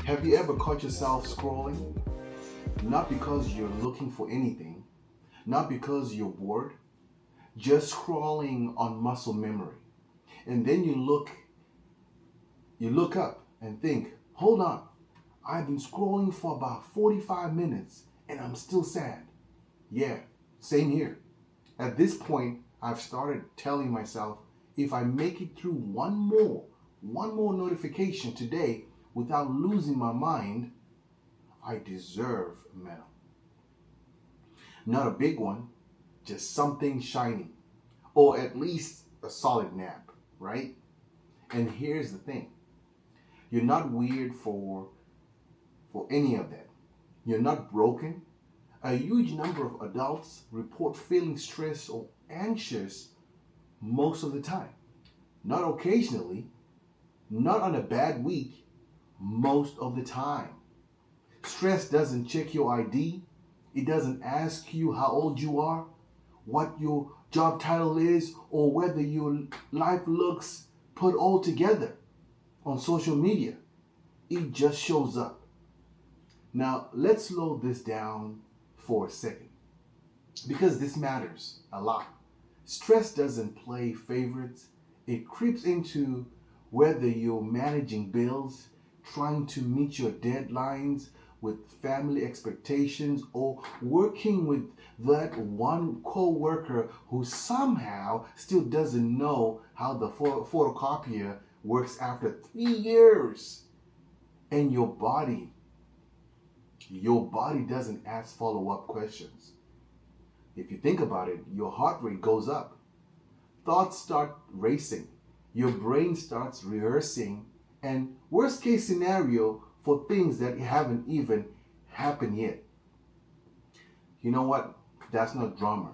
Have you ever caught yourself scrolling? Not because you're looking for anything, not because you're bored, just scrolling on muscle memory. And then you look up and think, hold on, I've been scrolling for about 45 minutes and I'm still sad. Yeah, same here. At this point, I've started telling myself, if I make it through one more notification today without losing my mind, I deserve a medal. Not a big one, just something shiny, or at least a solid nap, right? And here's the thing. You're not weird for any of that. You're not broken. A huge number of adults report feeling stressed or anxious most of the time. Not occasionally, not on a bad week, most of the time. Stress doesn't check your ID. It doesn't ask you how old you are, what your job title is, or whether your life looks put all together on social media. It just shows up. Now, let's slow this down for a second, because this matters a lot. Stress doesn't play favorites. It creeps into whether you're managing bills, trying to meet your deadlines with family expectations, or working with that one co-worker who somehow still doesn't know how the photocopier works after 3 years. And your body doesn't ask follow-up questions. If you think about it, your heart rate goes up. Thoughts start racing. Your brain starts rehearsing. And worst case scenario for things that haven't even happened yet. You know what? That's not drama.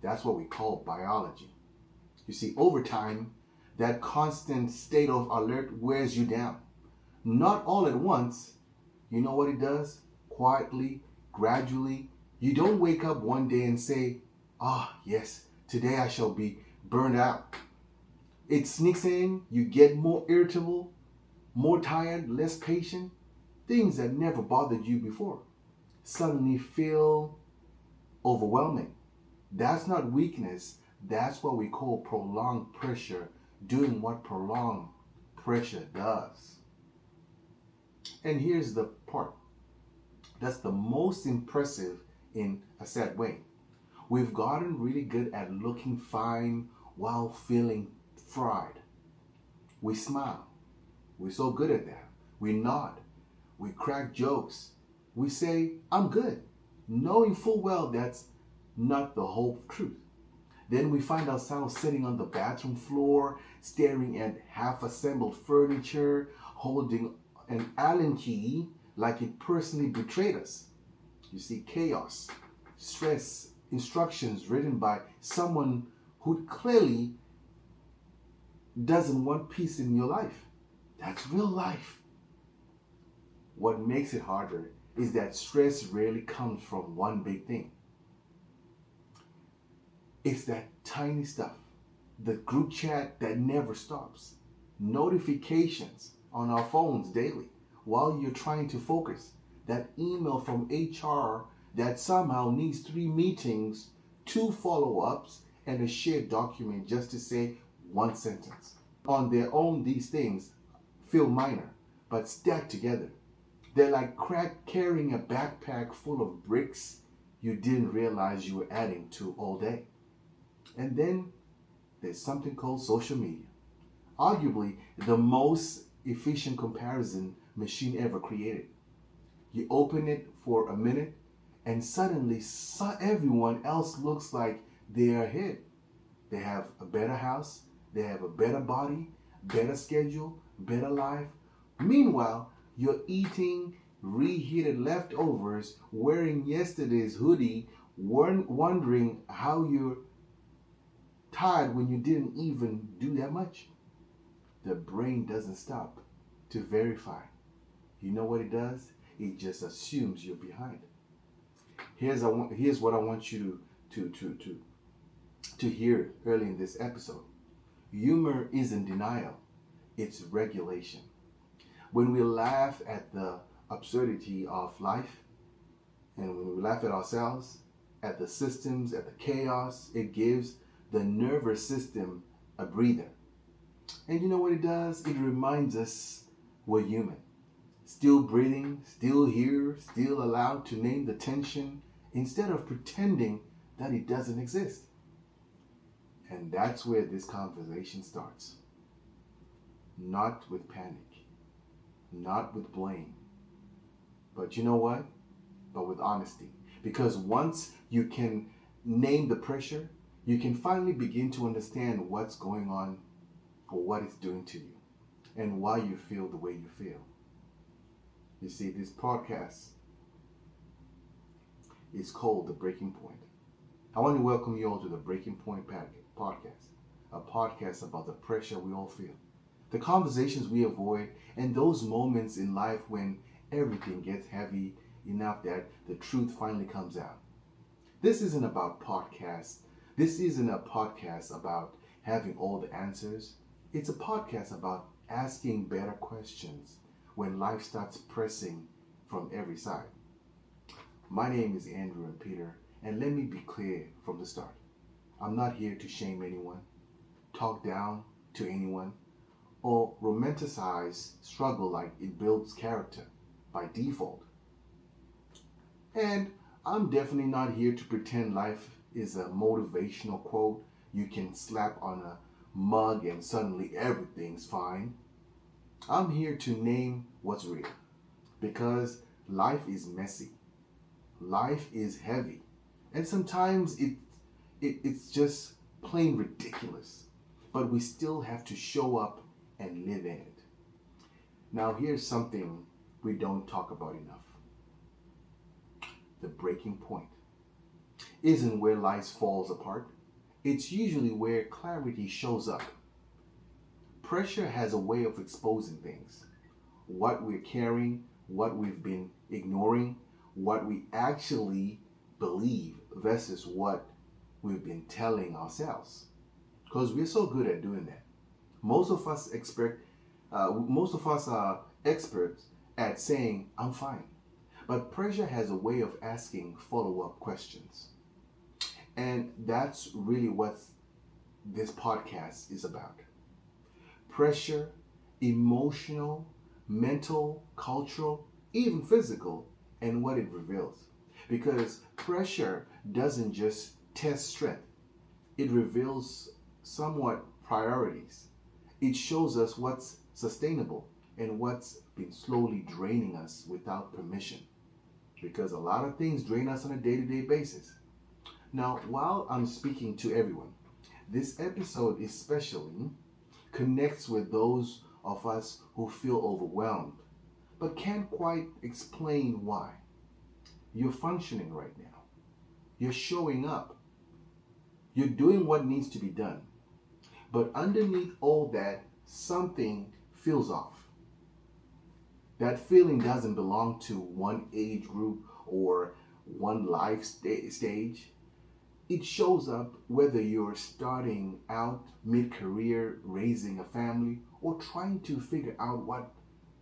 That's what we call biology. You see, over time, that constant state of alert wears you down. Not all at once. You know what it does? Quietly, gradually. You don't wake up one day and say, yes, today I shall be burned out. It sneaks in, you get more irritable, more tired, less patient. Things that never bothered you before suddenly feel overwhelming. That's not weakness. That's what we call prolonged pressure, doing what prolonged pressure does. And here's the part that's the most impressive in a sad way. We've gotten really good at looking fine while feeling fried. We smile. We're so good at that. We nod. We crack jokes. We say, I'm good, knowing full well that's not the whole truth. Then we find ourselves sitting on the bathroom floor, staring at half-assembled furniture, holding an Allen key like it personally betrayed us. You see, chaos, stress, instructions written by someone who clearly doesn't want peace in your life. That's real life. What makes it harder is that stress rarely comes from one big thing. It's that tiny stuff, the group chat that never stops, notifications on our phones daily while you're trying to focus, that email from HR that somehow needs 3 meetings, 2 follow-ups, and a shared document just to say one sentence. On their own, these things feel minor, but stacked together. They're like carrying a backpack full of bricks you didn't realize you were adding to all day. And then there's something called social media. Arguably the most efficient comparison machine ever created. You open it for a minute and suddenly everyone else looks like they are ahead. They have a better house, they have a better body, better schedule, better life. Meanwhile, you're eating reheated leftovers, wearing yesterday's hoodie, wondering how your tired when you didn't even do that much. The brain doesn't stop to verify. You know what it does? It just assumes you're behind. Here's what I want you to hear early in this episode. Humor isn't denial, it's regulation. When we laugh at the absurdity of life, and when we laugh at ourselves, at the systems, at the chaos, it gives the nervous system a breather. And you know what it does? It reminds us we're human. Still breathing, still here, still allowed to name the tension instead of pretending that it doesn't exist. And that's where this conversation starts. Not with panic, not with blame, but you know what? But with honesty. Because once you can name the pressure, you can finally begin to understand what's going on or what it's doing to you and why you feel the way you feel. You see, this podcast is called The Breaking Point. I want to welcome you all to the Breaking Point podcast, a podcast about the pressure we all feel, the conversations we avoid, and those moments in life when everything gets heavy enough that the truth finally comes out. This isn't about podcasts. This isn't a podcast about having all the answers. It's a podcast about asking better questions when life starts pressing from every side. My name is Andrew Mpita, and let me be clear from the start. I'm not here to shame anyone, talk down to anyone, or romanticize struggle like it builds character by default. And I'm definitely not here to pretend life is a motivational quote you can slap on a mug and suddenly everything's fine. I'm here to name what's real, because life is messy, life is heavy, and sometimes it's just plain ridiculous, but we still have to show up and live in it. Now here's something we don't talk about enough. The breaking point isn't where life falls apart. It's usually where clarity shows up. Pressure has a way of exposing things. What we're carrying, what we've been ignoring, what we actually believe versus what we've been telling ourselves. Because we're so good at doing that. Most of us are experts at saying, I'm fine. But pressure has a way of asking follow-up questions. And that's really what this podcast is about. Pressure, emotional, mental, cultural, even physical, and what it reveals. Because pressure doesn't just test strength. It reveals somewhat priorities. It shows us what's sustainable and what's been slowly draining us without permission. Because a lot of things drain us on a day-to-day basis. Now, while I'm speaking to everyone, this episode especially connects with those of us who feel overwhelmed, but can't quite explain why. You're functioning right now. You're showing up. You're doing what needs to be done. But underneath all that, something feels off. That feeling doesn't belong to one age group or one life stage. It shows up whether you're starting out mid-career, raising a family, or trying to figure out what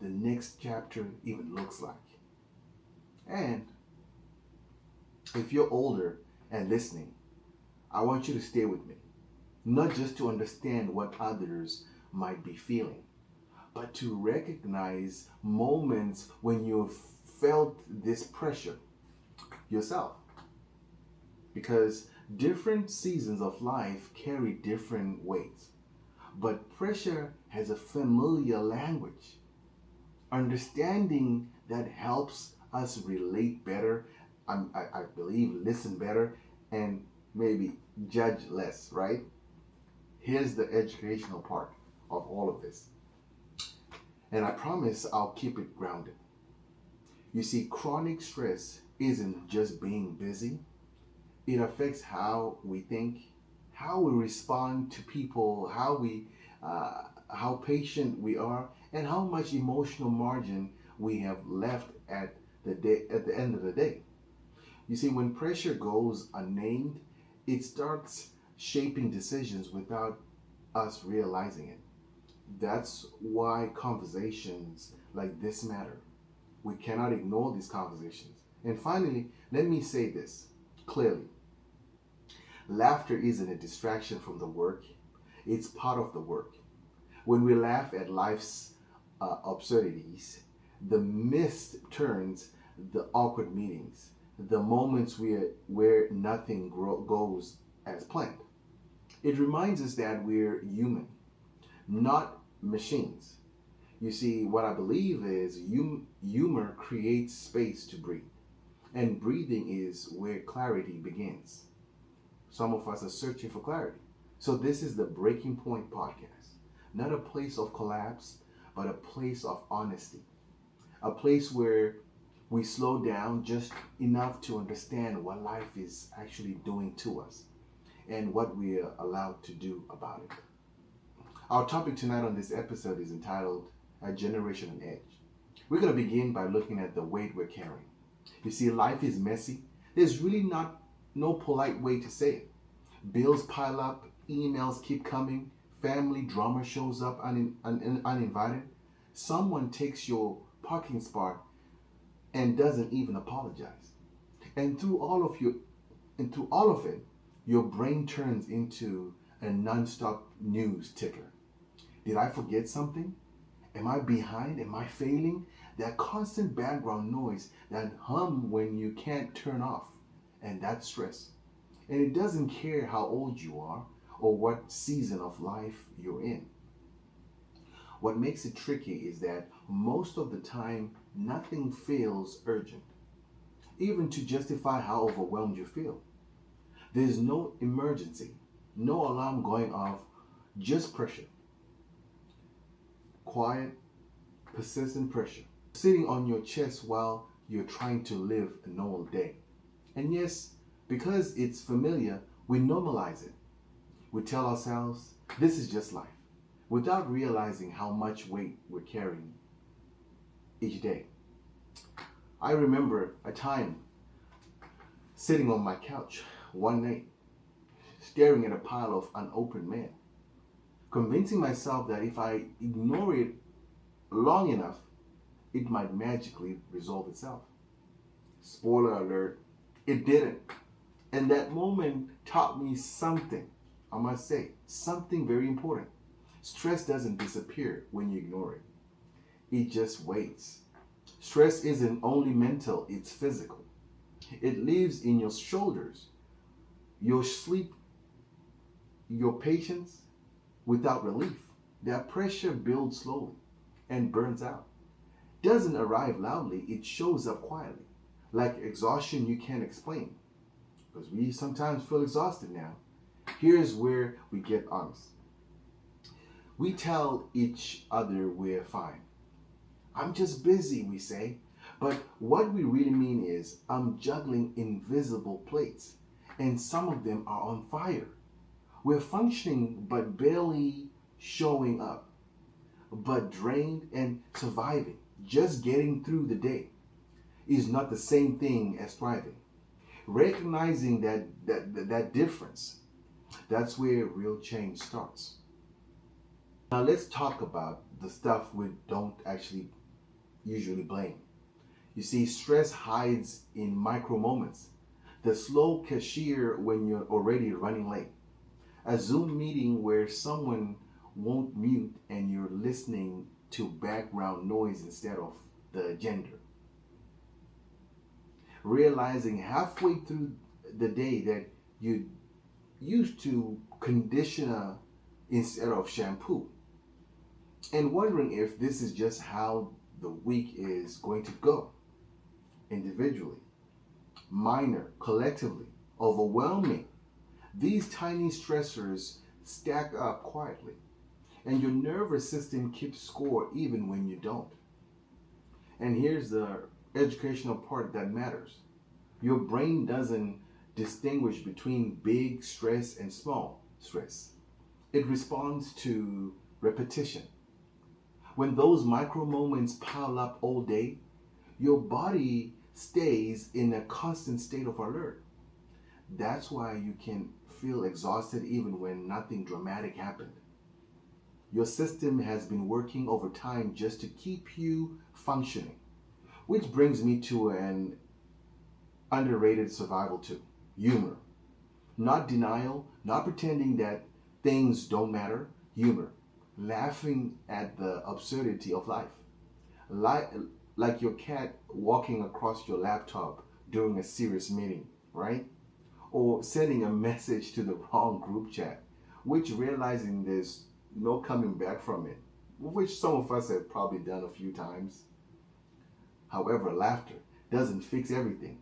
the next chapter even looks like. And if you're older and listening, I want you to stay with me. Not just to understand what others might be feeling, but to recognize moments when you've felt this pressure yourself. Because different seasons of life carry different weights. But pressure has a familiar language. Understanding that helps us relate better, I believe listen better, and maybe judge less, right? Here's the educational part of all of this. And I promise I'll keep it grounded. You see, chronic stress isn't just being busy. It affects how we think, how we respond to people, how patient we are, and how much emotional margin we have left at the end of the day. You see, when pressure goes unnamed, it starts shaping decisions without us realizing it. That's why conversations like this matter. We cannot ignore these conversations. And finally, let me say this clearly. Laughter isn't a distraction from the work, it's part of the work. When we laugh at life's absurdities, the missed turns, the awkward meetings, the moments where nothing goes as planned. It reminds us that we're human, not machines. You see, what I believe is humor creates space to breathe, and breathing is where clarity begins. Some of us are searching for clarity. So, this is the Breaking Point podcast, not a place of collapse, but a place of honesty, a place where we slow down just enough to understand what life is actually doing to us and what we are allowed to do about it. Our topic tonight on this episode is entitled A Generation on Edge. We're going to begin by looking at the weight we're carrying. You see, life is messy. There's really no polite way to say it. Bills pile up, emails keep coming, family drama shows up uninvited. Someone takes your parking spot and doesn't even apologize. And through all of it, your brain turns into a non-stop news ticker. Did I forget something? Am I behind? Am I failing? That constant background noise, that hum when you can't turn off, and that's stress. And it doesn't care how old you are or what season of life you're in. What makes it tricky is that most of the time, nothing feels urgent, even to justify how overwhelmed you feel. There's no emergency, no alarm going off, just pressure. Quiet, persistent pressure sitting on your chest while you're trying to live a normal day. And yes, because it's familiar, we normalize it. We tell ourselves, this is just life, without realizing how much weight we're carrying each day. I remember a time sitting on my couch one night, staring at a pile of unopened mail, convincing myself that if I ignore it long enough, it might magically resolve itself. Spoiler alert, it didn't. And that moment taught me something, I must say, something very important. Stress doesn't disappear when you ignore it. It just waits. Stress isn't only mental, it's physical. It lives in your shoulders, your sleep, your patience, without relief. That pressure builds slowly and burns out. Doesn't arrive loudly, it shows up quietly, like exhaustion you can't explain. Because we sometimes feel exhausted now. Here's where we get honest. We tell each other we're fine. I'm just busy, we say. But what we really mean is, I'm juggling invisible plates, and some of them are on fire. We're functioning, but barely showing up, but drained and surviving. Just getting through the day is not the same thing as thriving. Recognizing that difference, that's where real change starts. Now let's talk about the stuff we don't actually usually blame. You see, stress hides in micro moments. The slow cashier when you're already running late. A Zoom meeting where someone won't mute and you're listening to background noise instead of the agenda. Realizing halfway through the day that you used to conditioner instead of shampoo. And wondering if this is just how the week is going to go. Individually, minor, collectively, overwhelming. These tiny stressors stack up quietly, and your nervous system keeps score even when you don't. And here's the educational part that matters. Your brain doesn't distinguish between big stress and small. stress. It responds to repetition. When those micro moments pile up all day, your body stays in a constant state of alert. That's why you can feel exhausted even when nothing dramatic happened. Your system has been working overtime just to keep you functioning. Which brings me to an underrated survival tool: humor. Not denial, not pretending that things don't matter, humor. Laughing at the absurdity of life. Like, like your cat walking across your laptop during a serious meeting, right? Or sending a message to the wrong group chat, which realizing there's no coming back from it, which some of us have probably done a few times. However, laughter doesn't fix everything,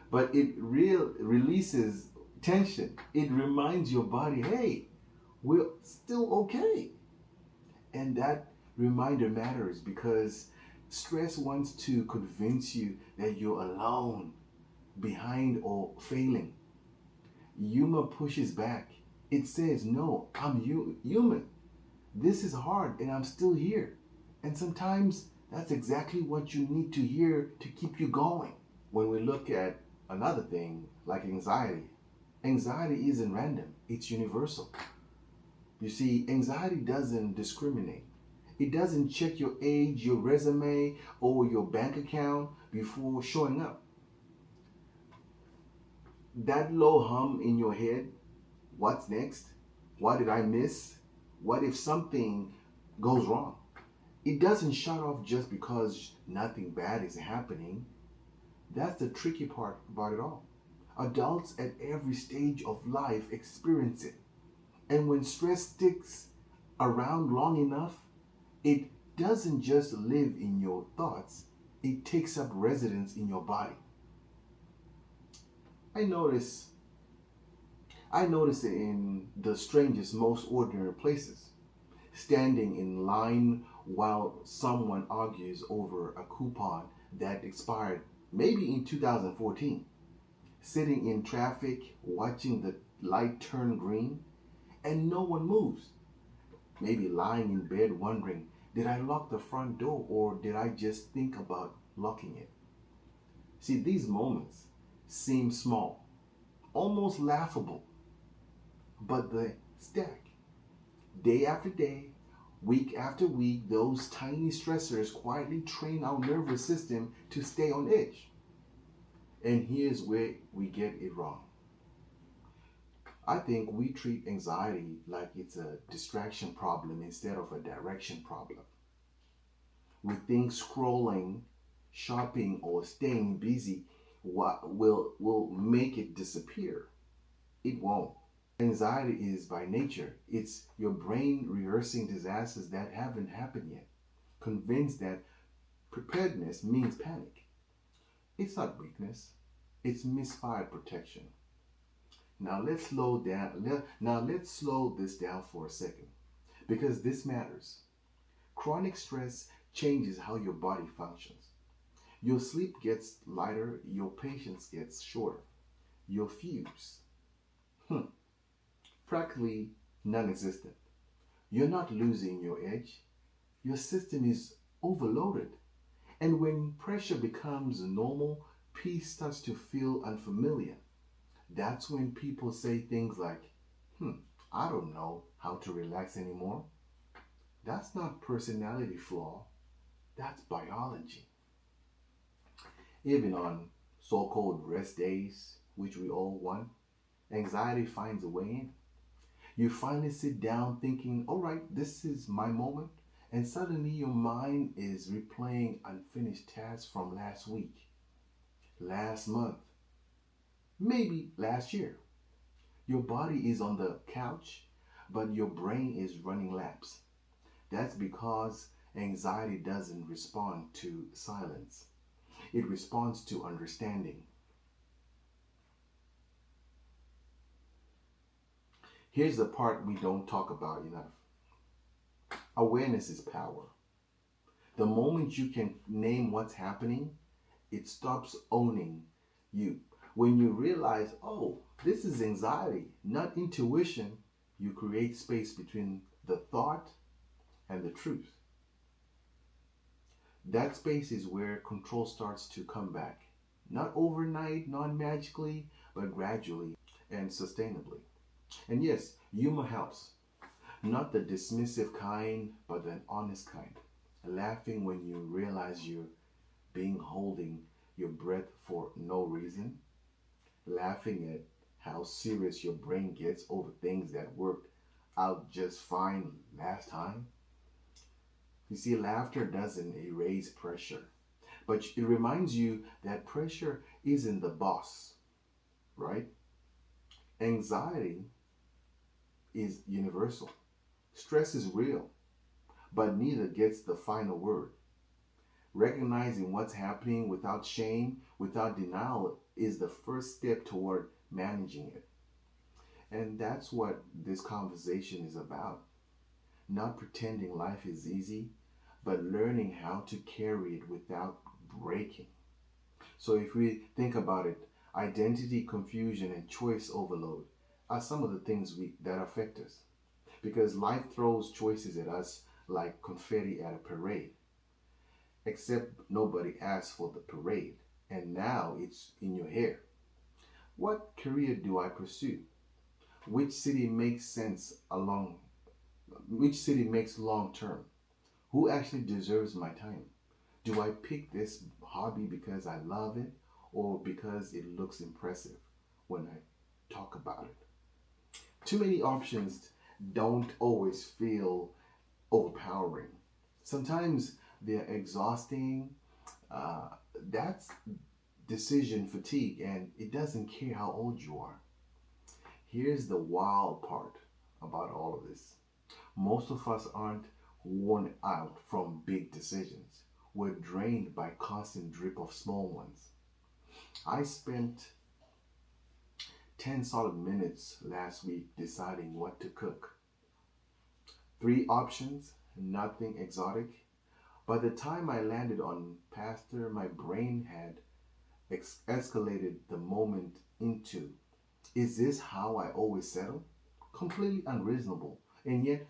but it releases tension. It reminds your body, hey, we're still okay. And that reminder matters because stress wants to convince you that you're alone, behind, or failing. Humor pushes back. It says, no, I'm human. This is hard and I'm still here. And sometimes that's exactly what you need to hear to keep you going. When we look at another thing like anxiety, anxiety isn't random, it's universal. You see, anxiety doesn't discriminate. It doesn't check your age, your resume, or your bank account before showing up. That low hum in your head, what's next? What did I miss? What if something goes wrong? It doesn't shut off just because nothing bad is happening. That's the tricky part about it all. Adults at every stage of life experience it. And when stress sticks around long enough, it doesn't just live in your thoughts, it takes up residence in your body. I notice I notice it in the strangest, most ordinary places. Standing in line while someone argues over a coupon that expired maybe in 2014. Sitting in traffic, watching the light turn green, and no one moves. Maybe lying in bed wondering, did I lock the front door or did I just think about locking it? See, these moments seem small, almost laughable, but they stack. Day after day, week after week, those tiny stressors quietly train our nervous system to stay on edge. And here's where we get it wrong. I think we treat anxiety like it's a distraction problem instead of a direction problem. We think scrolling, shopping, or staying busy will make it disappear. It won't. Anxiety is by nature, it's your brain rehearsing disasters that haven't happened yet, convinced that preparedness means panic. It's not weakness, it's misfired protection. Now let's slow this down for a second because this matters. Chronic stress changes how your body functions. Your sleep gets lighter, your patience gets shorter, your fuse practically non-existent. You're not losing your edge. Your system is overloaded. And when pressure becomes normal, peace starts to feel unfamiliar. That's when people say things like, I don't know how to relax anymore. That's not personality flaw, that's biology. Even on so-called rest days, which we all want, anxiety finds a way in. You finally sit down thinking, all right, this is my moment. And suddenly your mind is replaying unfinished tasks from last week, last month, maybe last year. Your body is on the couch, but your brain is running laps. That's because anxiety doesn't respond to silence, it responds to understanding. Here's the part we don't talk about enough: awareness is power. The moment you can name what's happening, it stops owning you. When you realize, oh, this is anxiety, not intuition, You create space between the thought and the truth. That space is where control starts to come back. Not overnight, not magically, but gradually and sustainably. And yes, humor helps. Not the dismissive kind, but the honest kind. Laughing when you realize you're being holding your breath for no reason. Laughing at how serious your brain gets over things that worked out just fine last time. You see, laughter doesn't erase pressure, but it reminds you that pressure isn't the boss, right? Anxiety is universal. Stress is real, but neither gets the final word. Recognizing what's happening without shame, without denial, is the first step toward managing it. And that's what this conversation is about. Not pretending life is easy, but learning how to carry it without breaking. So if we think about it, identity confusion and choice overload are some of the things that affect us. Because life throws choices at us like confetti at a parade. Except nobody asked for the parade, and now it's in your hair. What career do I pursue? Which city makes sense along which city makes long term? Who actually deserves my time? Do I pick this hobby because I love it or because it looks impressive when I talk about it? Too many options don't always feel overpowering. Sometimes they're exhausting. That's decision fatigue, and it doesn't care how old you are. Here's the wild part about all of this. Most of us aren't worn out from big decisions. We're drained by constant drip of small ones. I spent 10 solid minutes last week deciding what to cook. 3 options, nothing exotic. By the time I landed on pasta, my brain had escalated the moment into, is this how I always settle? Completely unreasonable, and yet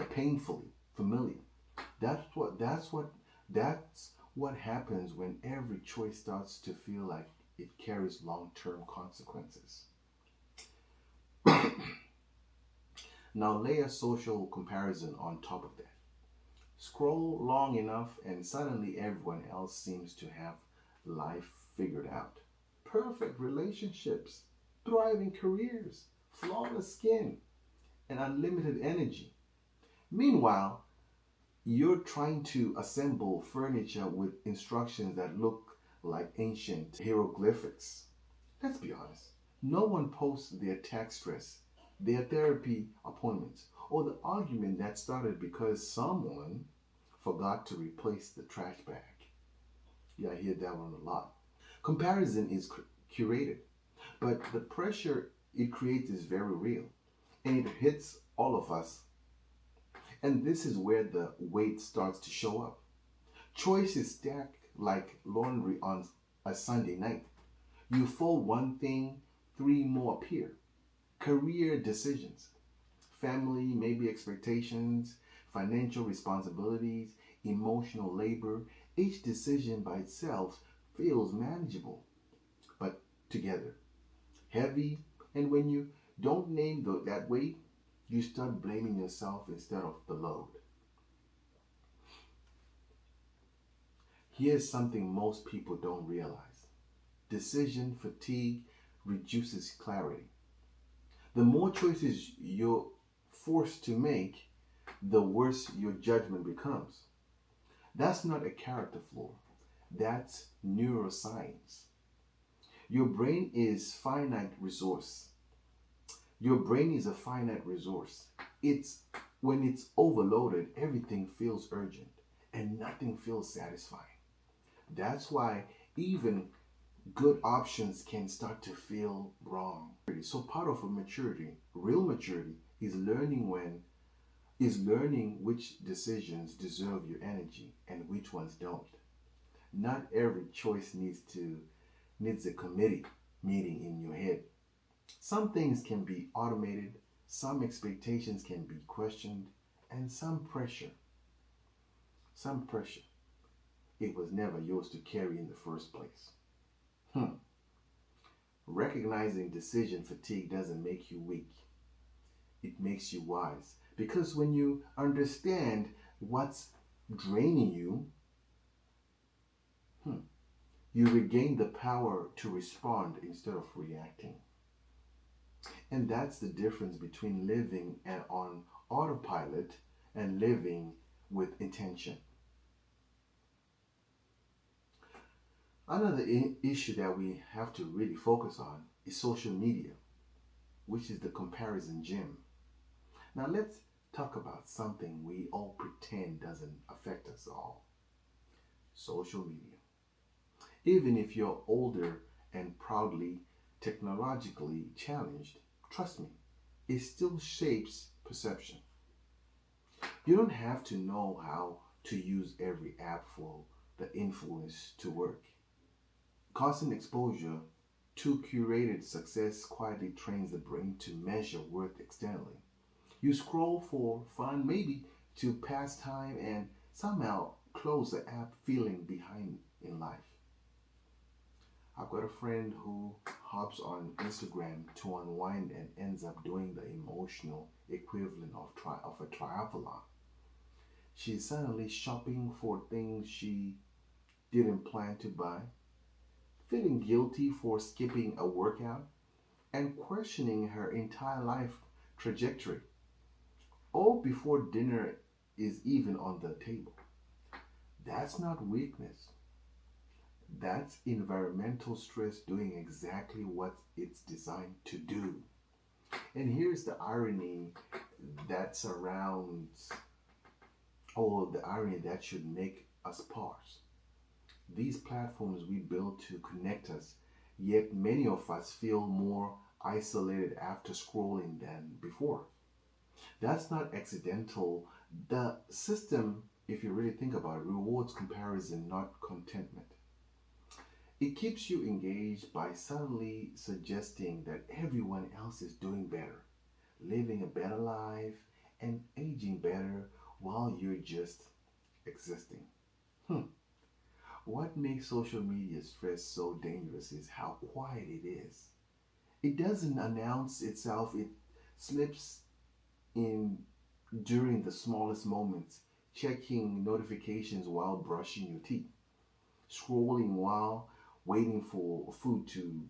painfully familiar. That's what happens when every choice starts to feel like it carries long-term consequences. Now lay a social comparison on top of that. Scroll long enough and suddenly everyone else seems to have life figured out. Perfect relationships, thriving careers, flawless skin, and unlimited energy. Meanwhile, you're trying to assemble furniture with instructions that look like ancient hieroglyphics. Let's be honest. No one posts their tax stress, their therapy appointments, or the argument that started because someone forgot to replace the trash bag. Yeah, I hear that one a lot. Comparison is curated, but the pressure it creates is very real, and it hits all of us. And this is where the weight starts to show up. Choices stack like laundry on a Sunday night. You fold one thing, 3 more appear. Career decisions, family, maybe expectations, financial responsibilities, emotional labor. Each decision by itself feels manageable, but together, heavy. And when you don't name that weight, you start blaming yourself instead of the load. Here's something most people don't realize. Decision fatigue reduces clarity. The more choices you're forced to make, the worse your judgment becomes. That's not a character flaw. That's neuroscience. Your brain is finite resource. Your brain is a finite resource. It's when it's overloaded, everything feels urgent and nothing feels satisfying. That's why even good options can start to feel wrong. So part of a maturity, real maturity, is learning which decisions deserve your energy and which ones don't. Not every choice needs a committee meeting in your head. Some things can be automated, Some expectations can be questioned, and some pressure, it was never yours to carry in the first place. Hmm. Recognizing decision fatigue doesn't make you weak, it makes you wise. Because when you understand what's draining you, hmm, you regain the power to respond instead of reacting. And that's the difference between living on autopilot and living with intention. Another issue that we have to really focus on is social media, which is the comparison gym. Now, let's talk about something we all pretend doesn't affect us all: social media. Even if you're older and proudly technologically challenged, trust me, it still shapes perception. You don't have to know how to use every app for the influence to work. Constant exposure to curated success quietly trains the brain to measure worth externally. You scroll for fun, maybe to pass time, and somehow close the app feeling behind in life. I've got a friend who hops on Instagram to unwind and ends up doing the emotional equivalent of a triathlon. She's suddenly shopping for things she didn't plan to buy, feeling guilty for skipping a workout, and questioning her entire life trajectory, all before dinner is even on the table. That's not weakness. That's environmental stress doing exactly what it's designed to do. And here's the irony that surrounds, or the irony that should make us pause. These platforms we build to connect us, yet many of us feel more isolated after scrolling than before. That's not accidental. The system, if you really think about it, rewards comparison, not contentment. It keeps you engaged by subtly suggesting that everyone else is doing better, living a better life, and aging better while you're just existing. Hmm. What makes social media stress so dangerous is how quiet it is. It doesn't announce itself, it slips in during the smallest moments, checking notifications while brushing your teeth, scrolling while waiting for food to,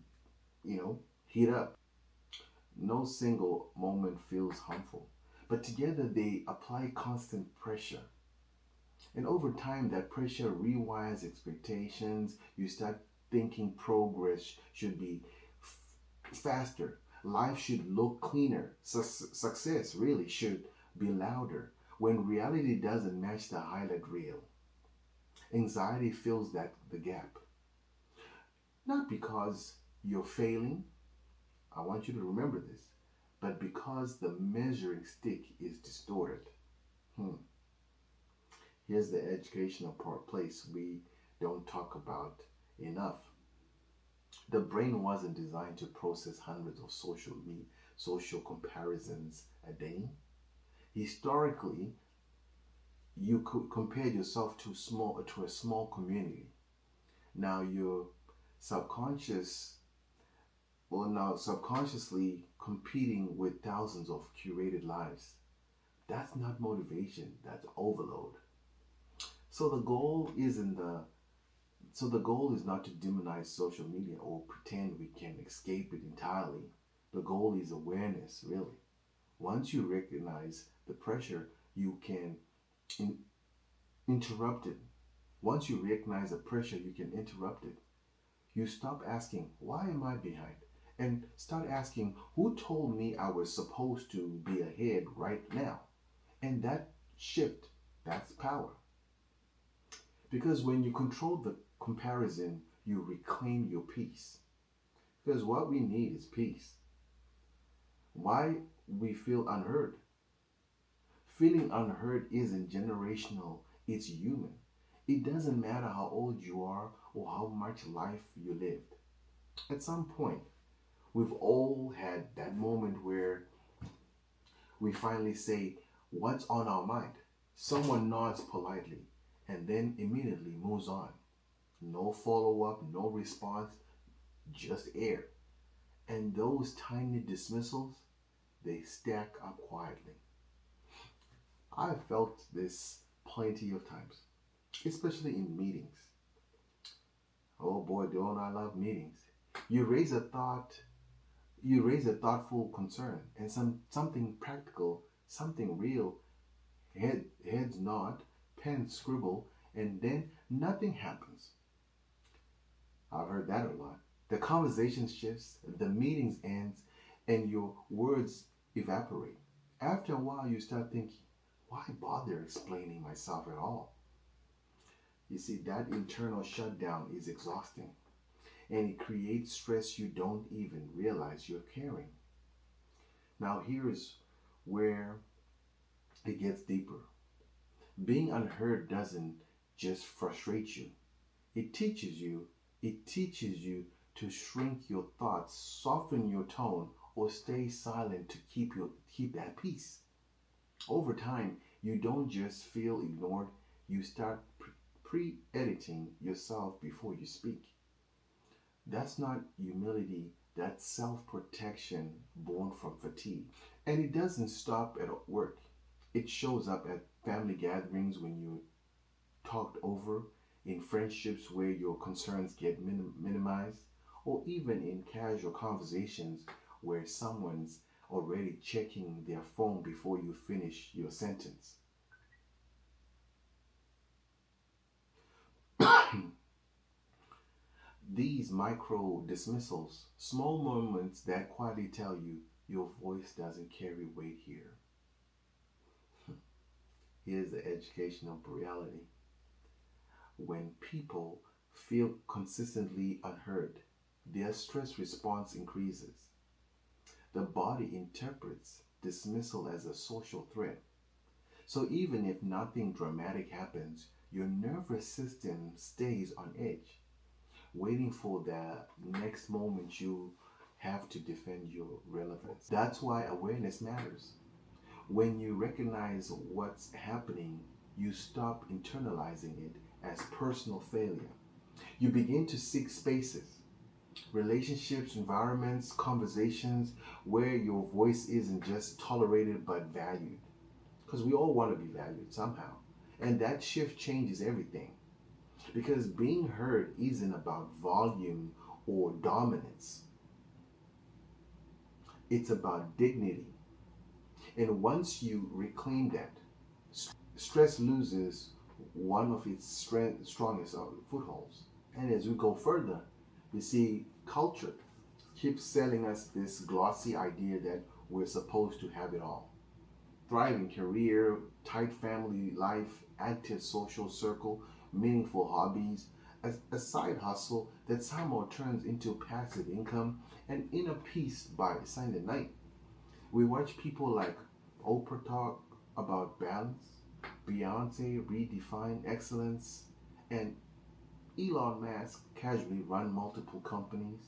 heat up. No single moment feels harmful, but together they apply constant pressure. And over time, that pressure rewires expectations. You start thinking progress should be faster, life should look cleaner, success really should be louder, when reality doesn't match the highlight reel. Anxiety fills the gap. Not because you're failing, I want you to remember this, but because the measuring stick is distorted. Hmm. Here's the educational place we don't talk about enough. The brain wasn't designed to process hundreds of social comparisons a day. Historically, you could compare yourself to a small community. Now your subconscious now subconsciously competing with thousands of curated lives. That's not motivation, that's overload. So the goal isn't the so the goal is not to demonize social media or pretend we can escape it entirely. The goal is awareness, really. Once you recognize the pressure, you can in- interrupt it. Once you recognize the pressure, you can interrupt it. You stop asking, why am I behind? And start asking, who told me I was supposed to be ahead right now? And that shift, that's power. Because when you control the comparison, you reclaim your peace. Because what we need is peace. Why we feel unheard? Feeling unheard isn't generational, it's human. It doesn't matter how old you are or how much life you lived. At some point, we've all had that moment where We finally say what's on our mind. Someone nods politely and then immediately moves on. No follow up, no response, just air. And those tiny dismissals, they stack up quietly. I've felt this plenty of times, especially in meetings. Oh boy, don't I love meetings. You raise a thought, you raise a thoughtful concern and something practical, something real, heads nod, pens scribble, and then nothing happens. I've heard that a lot. The conversation shifts, the meeting ends, and your words evaporate. After a while, you start thinking, why bother explaining myself at all? You see, that internal shutdown is exhausting, and it creates stress you don't even realize you're carrying. Now, here's where it gets deeper. Being unheard doesn't just frustrate you, it teaches you. It teaches you to shrink your thoughts, soften your tone, or stay silent to keep that peace. Over time, you don't just feel ignored, you start pre-editing yourself before you speak. That's not humility, that's self-protection born from fatigue. And it doesn't stop at work. It shows up at family gatherings when you talked over, in friendships where your concerns get minimized, or even in casual conversations where someone's already checking their phone before you finish your sentence. These micro dismissals, small moments that quietly tell you your voice doesn't carry weight here. Here's the educational reality. When people feel consistently unheard, their stress response increases. The body interprets dismissal as a social threat. So even if nothing dramatic happens, your nervous system stays on edge, waiting for the next moment you have to defend your relevance. That's why awareness matters. When you recognize what's happening, you stop internalizing it as personal failure. You begin to seek spaces, relationships, environments, conversations where your voice isn't just tolerated but valued. Because we all want to be valued somehow. And that shift changes everything. Because being heard isn't about volume or dominance, it's about dignity. And once you reclaim that, stress loses one of its strongest footholds. And as we go further, we see culture keeps selling us this glossy idea that we're supposed to have it all. Thriving career, tight family life, active social circle, meaningful hobbies, a side hustle that somehow turns into passive income, and inner peace by Sunday night. We watch people like Oprah talk about balance, Beyonce redefine excellence, and Elon Musk casually run multiple companies,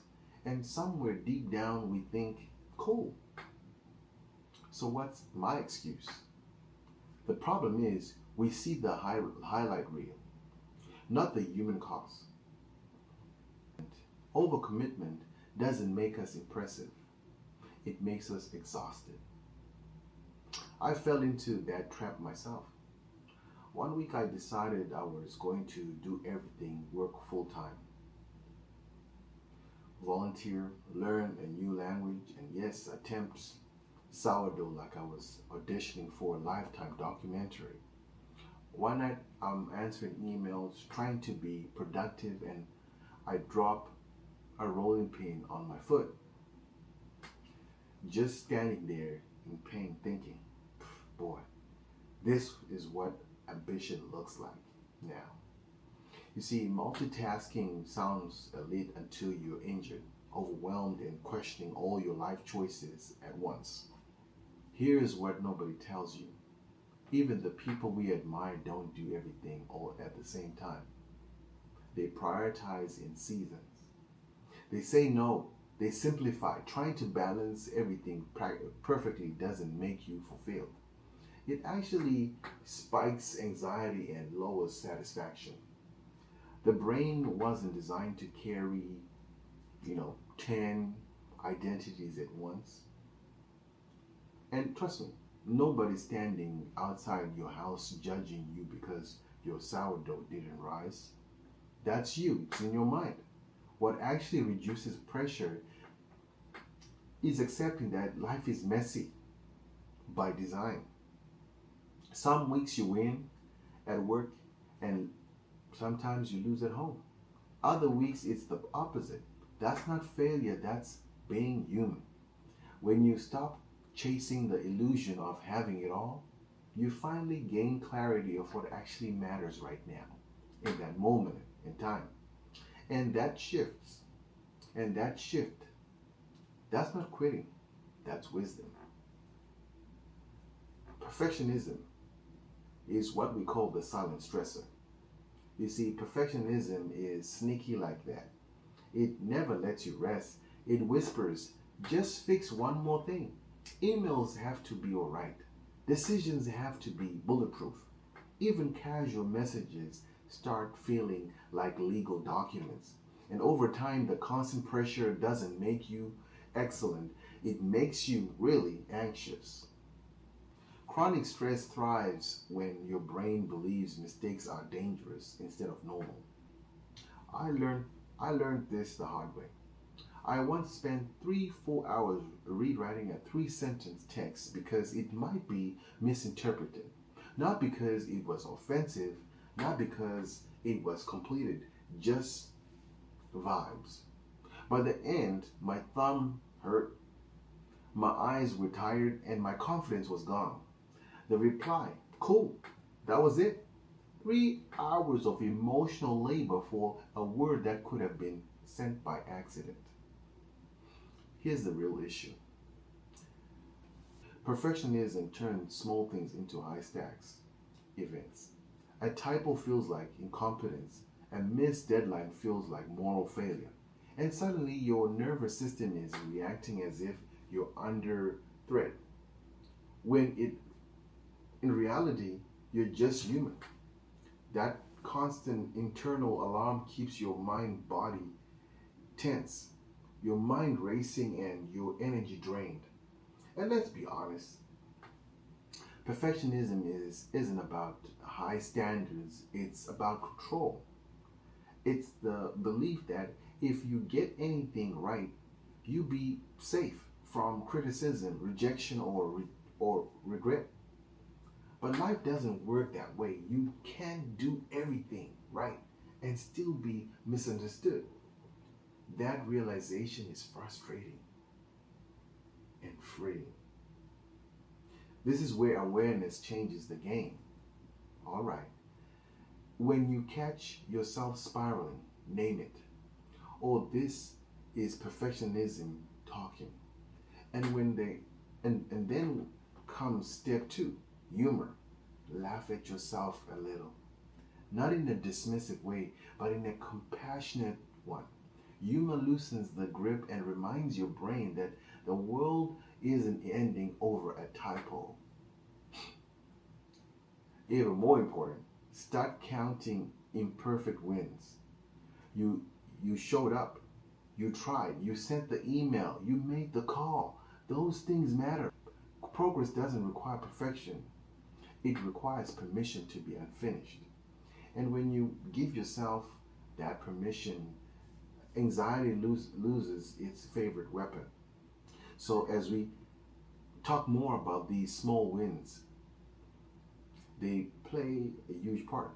and somewhere deep down we think, cool. So what's my excuse? The problem is we see the highlight reel, not the human cost. Overcommitment doesn't make us impressive. It makes us exhausted. I fell into that trap myself. One week I decided I was going to do everything, work full time, volunteer, learn a new language, and yes, attempt sourdough like I was auditioning for a Lifetime documentary. One night I'm answering emails, trying to be productive, and I drop a rolling pin on my foot. Just standing there in pain, thinking, boy, this is what ambition looks like now. You see, multitasking sounds elite until you're injured, overwhelmed, and questioning all your life choices at once. Here's what nobody tells you. Even the people we admire don't do everything all at the same time. They prioritize in seasons. They say no They simplify. Trying to balance everything perfectly doesn't make you fulfilled. It actually spikes anxiety and lowers satisfaction. The brain wasn't designed to carry, 10 identities at once. And trust me, nobody's standing outside your house judging you because your sourdough didn't rise. That's you, it's in your mind. What actually reduces pressure is accepting that life is messy by design. Some weeks you win at work, and sometimes you lose at home. Other weeks it's the opposite. That's not failure, that's being human. When you stop chasing the illusion of having it all, you finally gain clarity of what actually matters right now, in that moment in time. And that shifts. And that shift, that's not quitting, that's wisdom. Perfectionism is what we call the silent stressor. You see, perfectionism is sneaky like that. It never lets you rest. It whispers, just fix one more thing. Emails have to be alright. Decisions have to be bulletproof. Even casual messages start feeling like legal documents. And over time, the constant pressure doesn't make you excellent, it makes you really anxious. Chronic stress thrives when your brain believes mistakes are dangerous instead of normal. I learned this the hard way. I once spent 3-4 hours rewriting a 3-sentence text because it might be misinterpreted. Not because it was offensive, not because it was completed, just vibes. By the end, my thumb hurt, my eyes were tired, and my confidence was gone. The reply, cool, that was it. 3 hours of emotional labor for a word that could have been sent by accident. Here's the real issue. Perfectionism turns small things into high stacks events. A typo feels like incompetence. A missed deadline feels like moral failure. And suddenly your nervous system is reacting as if you're under threat. When in reality, you're just human. That constant internal alarm keeps your mind body tense, your mind racing, and your energy drained. And let's be honest, perfectionism isn't about high standards, it's about control. It's the belief that if you get anything right, you be safe from criticism, rejection, or regret. But life doesn't work that way. You can't do everything right and still be misunderstood. That realization is frustrating and freeing. This is where awareness changes the game. All right. When you catch yourself spiraling, name it. Oh, this is perfectionism talking. And then comes step 2, humor. Laugh at yourself a little. Not in a dismissive way, but in a compassionate one. Humor loosens the grip and reminds your brain that the world isn't ending over a typo. Even more important, start counting imperfect wins. You you showed up, you tried, you sent the email, you made the call. Those things matter. Progress doesn't require perfection. It requires permission to be unfinished. And when you give yourself that permission, anxiety loses its favorite weapon. So as we talk more about these small wins, they play a huge part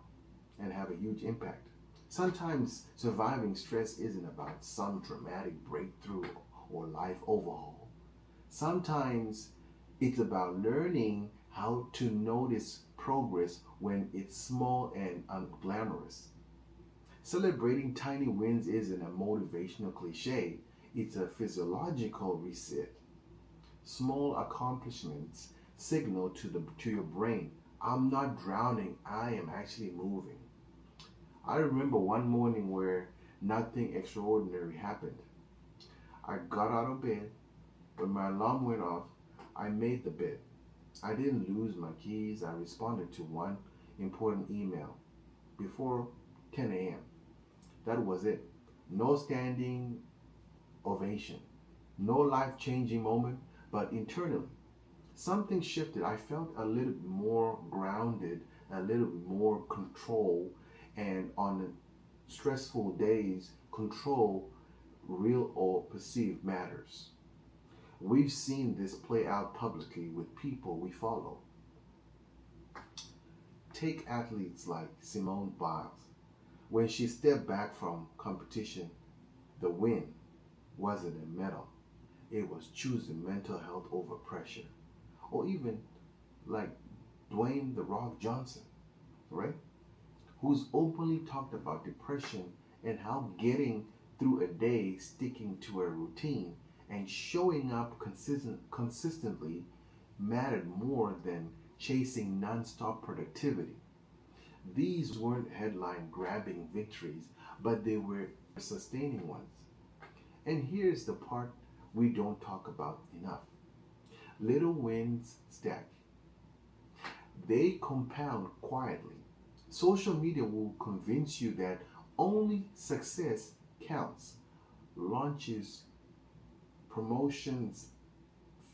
and have a huge impact. Sometimes surviving stress isn't about some dramatic breakthrough or life overhaul. Sometimes it's about learning how to notice progress when it's small and unglamorous. Celebrating tiny wins isn't a motivational cliche, it's a physiological reset. Small accomplishments signal to your brain, I'm not drowning, I am actually moving. I remember one morning where nothing extraordinary happened. I got out of bed. When my alarm went off, I made the bed. I didn't lose my keys. I responded to one important email before 10 a.m. That was it. No standing ovation, no life-changing moment, but internally, something shifted. I felt a little more grounded, a little more control, and on stressful days, control, real or perceived, matters. We've seen this play out publicly with people we follow. Take athletes like Simone Biles. When she stepped back from competition, the win wasn't a medal. It was choosing mental health over pressure. Or even like Dwayne The Rock Johnson, right? Who's openly talked about depression and how getting through a day, sticking to a routine, and showing up consistently mattered more than chasing nonstop productivity. These weren't headline grabbing victories, but they were sustaining ones. And here's the part we don't talk about enough. Little wins stack. They compound quietly. Social media will convince you that only success counts. Launches, promotions,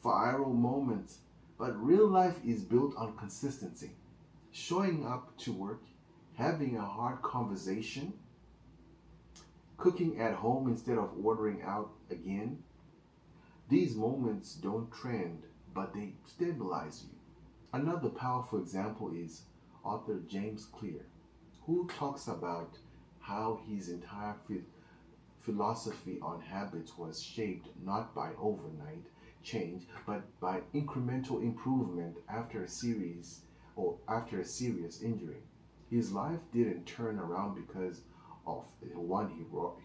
viral moments. But real life is built on consistency. Showing up to work, having a hard conversation, cooking at home instead of ordering out again. These moments don't trend, but they stabilize you. Another powerful example is author James Clear, who talks about how his entire philosophy on habits was shaped not by overnight change, but by incremental improvement after a serious injury. His life didn't turn around because of one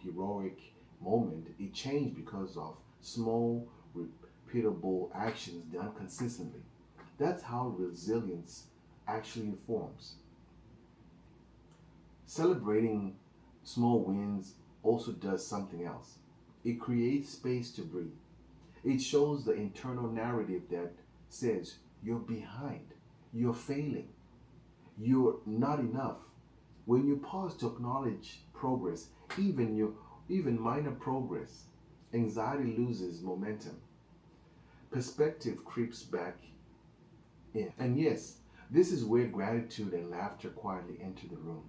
heroic moment. It changed because of small, repeatable actions done consistently. That's how resilience actually informs. Celebrating small wins also does something else. It creates space to breathe. It shows the internal narrative that says you're behind, you're failing, you're not enough. When you pause to acknowledge progress, even minor progress, anxiety loses momentum. Perspective creeps back in. And yes, this is where gratitude and laughter quietly enter the room.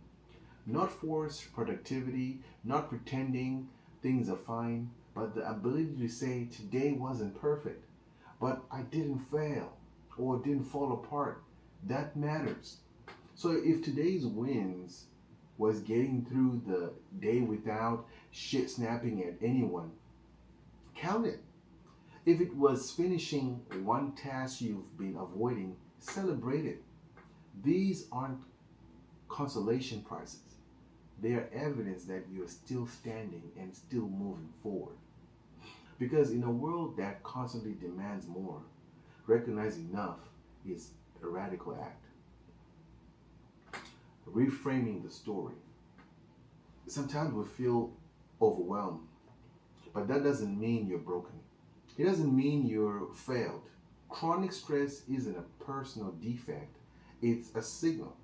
Not forced productivity, not pretending things are fine, but the ability to say today wasn't perfect, but I didn't fail or didn't fall apart. That matters. So if today's wins was getting through the day without shit snapping at anyone, count it. If it was finishing one task you've been avoiding, celebrate it. These aren't consolation prizes. They are evidence that you're still standing and still moving forward. Because in a world that constantly demands more, recognizing enough is a radical act. Reframing the story. Sometimes we feel overwhelmed, but that doesn't mean you're broken. It doesn't mean you're failed. Chronic stress isn't a personal defect, it's a signal.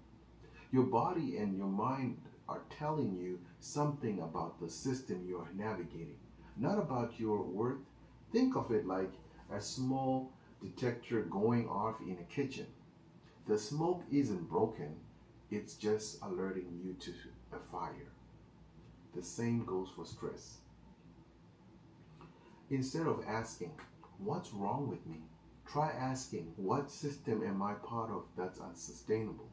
Your body and your mind are telling you something about the system you are navigating, not about your worth. Think of it like a small detector going off in a kitchen. The smoke isn't broken, it's just alerting you to a fire. The same goes for stress. Instead of asking, what's wrong with me? Try asking, what system am I part of that's unsustainable?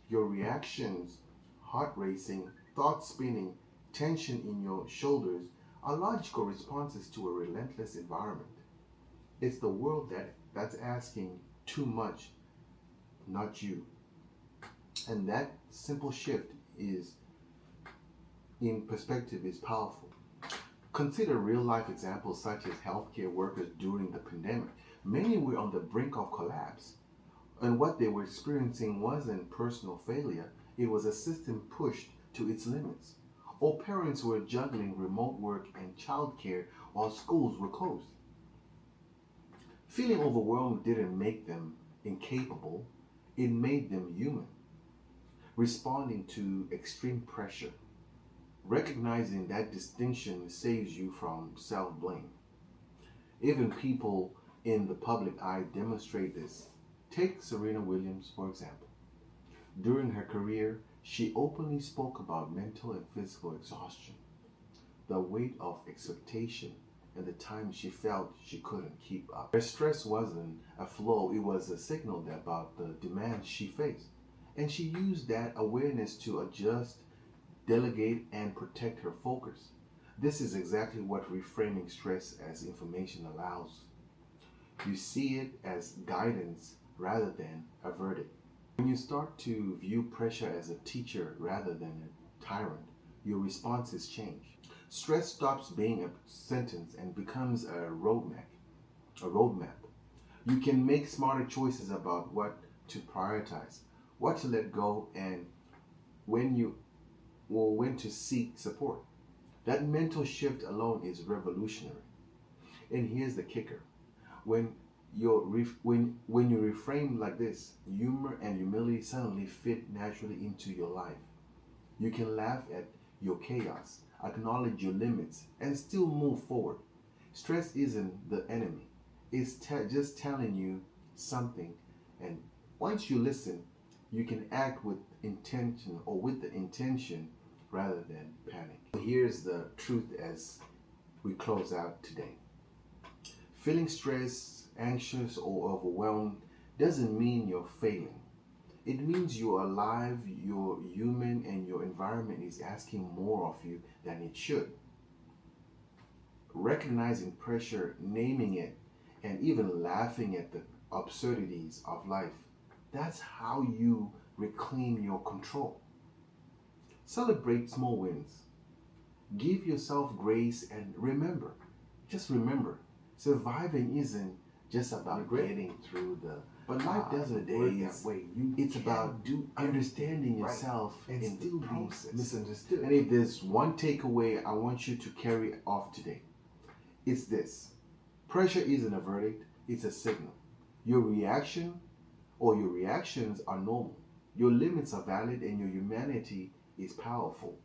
Your reactions, heart racing, thoughts spinning, tension in your shoulders are logical responses to a relentless environment. It's the world that's asking too much, not you. And that simple shift is in perspective is powerful. Consider real life examples such as healthcare workers during the pandemic. Many were on the brink of collapse, and what they were experiencing wasn't personal failure, it was a system pushed to its limits. Or parents were juggling remote work and childcare while schools were closed. Feeling overwhelmed didn't make them incapable, it made them human, responding to extreme pressure. Recognizing that distinction saves you from self blame. Even people in the public eye demonstrate this. Take Serena Williams, for example. During her career, she openly spoke about mental and physical exhaustion, the weight of expectation, and the times she felt she couldn't keep up. Her stress wasn't a flaw, it was a signal about the demands she faced. And she used that awareness to adjust, delegate, and protect her focus. This is exactly what reframing stress as information allows. You see it as guidance rather than a verdict. When you start to view pressure as a teacher rather than a tyrant, your responses change. Stress stops being a sentence and becomes a roadmap. You can make smarter choices about what to prioritize, what to let go, and when to seek support. That mental shift alone is revolutionary. And here's the kicker. When when you reframe like this, humor and humility suddenly fit naturally into your life. You can laugh at your chaos, acknowledge your limits, and still move forward. Stress isn't the enemy. It's just telling you something, and once you listen, you can act with intention or with the intention rather than panic. Here's the truth as we close out today. Feeling stressed, anxious, or overwhelmed doesn't mean you're failing. It means you're alive, you're human, and your environment is asking more of you than it should. Recognizing pressure, naming it, and even laughing at the absurdities of life, that's how you reclaim your control. Celebrate small wins. Give yourself grace and just remember, surviving isn't just about getting through the But life doesn't work that way. It's about understanding yourself and in still the be process. misunderstood. And if there's one takeaway I want you to carry off today, it's this. Pressure isn't a verdict, it's a signal. Your reaction or your reactions are normal. Your limits are valid and your humanity is powerful.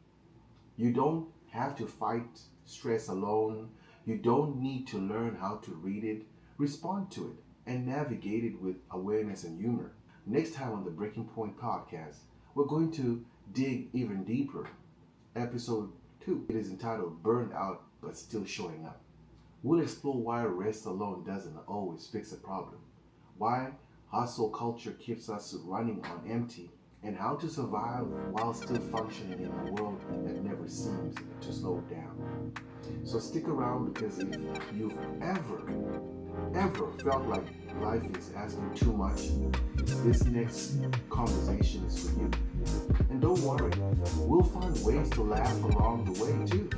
You don't have to fight stress alone. You don't need to learn how to read it, respond to it, and navigate it with awareness and humor. Next time on the Breaking Point podcast, we're going to dig even deeper. Episode 2. It is entitled Burned Out But Still Showing Up. We'll explore why rest alone doesn't always fix a problem, why hustle culture keeps us running on empty, and how to survive while still functioning in a world that never seems to slow down. So stick around, because if you've ever felt like life is asking too much, this next conversation is for you. And don't worry, we'll find ways to laugh along the way too.